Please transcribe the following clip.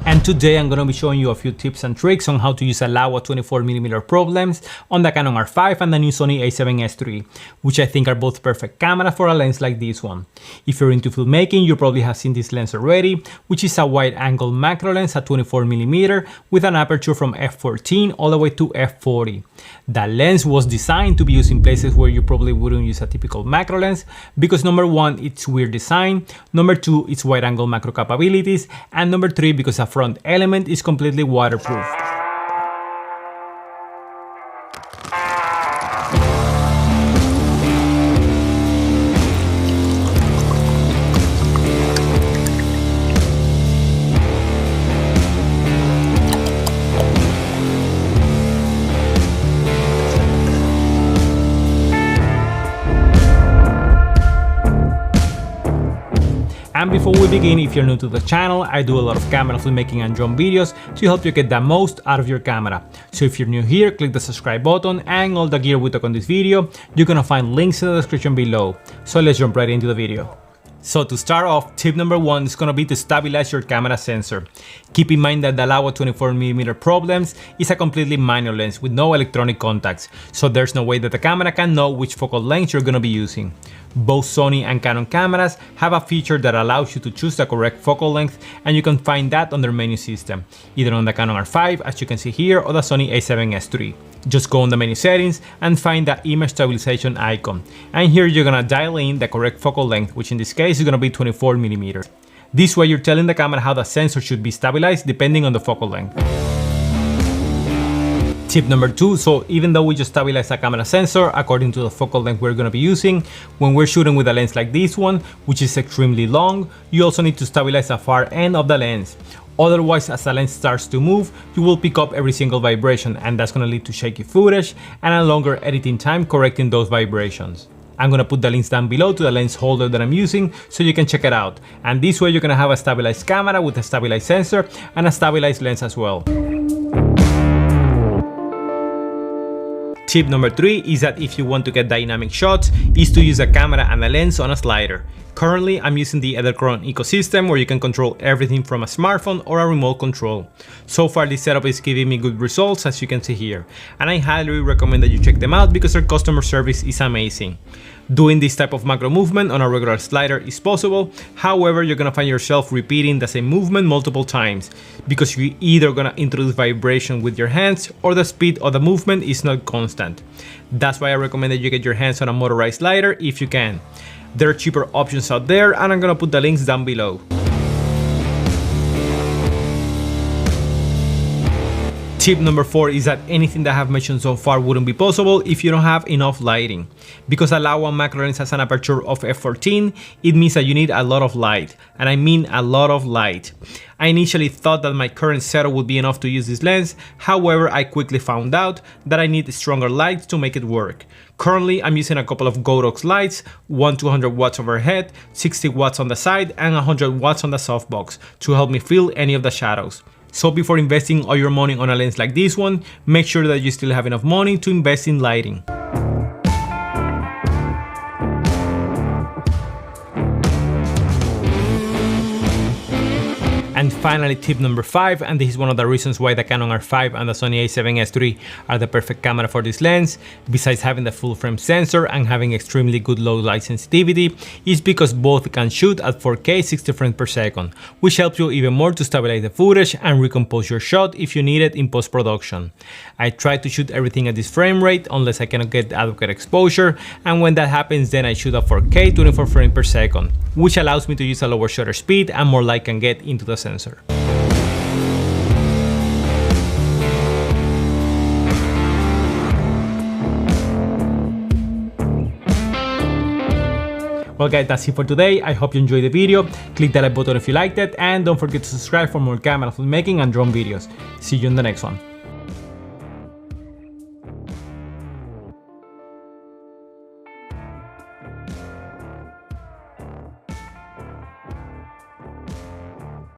And today I'm going to be showing you a few tips and tricks on how to use a Laowa 24mm probe lens on the Canon R5 and the new Sony A7S3, which I think are both perfect cameras for a lens like this one. If you're into filmmaking, you probably have seen this lens already, which is a wide-angle macro lens at 24mm with an aperture from f14 all the way to f40. The lens was designed to be used in places where you probably wouldn't use a typical macro lens because number one, it's weird design, number two, it's wide-angle macro capabilities, and number three, because a front element is completely waterproof. And before we begin, if you're new to the channel, I do a lot of camera filmmaking and drone videos to help you get the most out of your camera. So if you're new here, click the subscribe button and all the gear we talk on this video, you're gonna find links in the description below. So let's jump right into the video. So to start off, tip number one is gonna be to stabilize your camera sensor. Keep in mind that the Laowa 24mm probe lens is a completely minor lens with no electronic contacts, so there's no way that the camera can know which focal length you're gonna be using. Both Sony and Canon cameras have a feature that allows you to choose the correct focal length, and you can find that on their menu system, either on the Canon R5 as you can see here or the Sony A7S3. Just go on the menu settings and find the image stabilization icon, and here you're gonna dial in the correct focal length, which in this case is gonna be 24mm. This way you're telling the camera how the sensor should be stabilized depending on the focal length. Tip number two, so even though we just stabilize a camera sensor according to the focal length we're going to be using, when we're shooting with a lens like this one, which is extremely long, you also need to stabilize the far end of the lens. Otherwise, as the lens starts to move, you will pick up every single vibration, and that's going to lead to shaky footage and a longer editing time correcting those vibrations. I'm going to put the links down below to the lens holder that I'm using so you can check it out. And this way you're going to have a stabilized camera with a stabilized sensor and a stabilized lens as well. Tip number three is that if you want to get dynamic shots, is to use a camera and a lens on a slider. Currently, I'm using the Edelkrone ecosystem where you can control everything from a smartphone or a remote control. So far, this setup is giving me good results, as you can see here, and I highly recommend that you check them out because their customer service is amazing. Doing this type of macro movement on a regular slider is possible, however, you're gonna find yourself repeating the same movement multiple times because you're either gonna introduce vibration with your hands or the speed of the movement is not constant. That's why I recommend that you get your hands on a motorized slider if you can. There are cheaper options out there, and I'm gonna put the links down below. Tip number four is that anything that I have mentioned so far wouldn't be possible if you don't have enough lighting. Because a Laowa macro lens has an aperture of f14, it means that you need a lot of light, and I mean a lot of light. I initially thought that my current setup would be enough to use this lens, however I quickly found out that I need stronger lights to make it work. Currently I'm using a couple of Godox lights, one 200 watts overhead, 60 watts on the side and 100 watts on the softbox to help me fill any of the shadows. So before investing all your money on a lens like this one, make sure that you still have enough money to invest in lighting. And finally, tip number five, and this is one of the reasons why the Canon R5 and the Sony A7S3 are the perfect camera for this lens, besides having the full frame sensor and having extremely good low light sensitivity, is because both can shoot at 4K 60 frames per second, which helps you even more to stabilize the footage and recompose your shot if you need it in post-production. I try to shoot everything at this frame rate unless I cannot get adequate exposure, and when that happens then I shoot at 4K 24 frames per second, which allows me to use a lower shutter speed and more light can get into the sensor. Well guys, that's it for today. I hope you enjoyed the video. Click the like button if you liked it, and don't forget to subscribe for more camera filmmaking and drone videos. See you in the next one.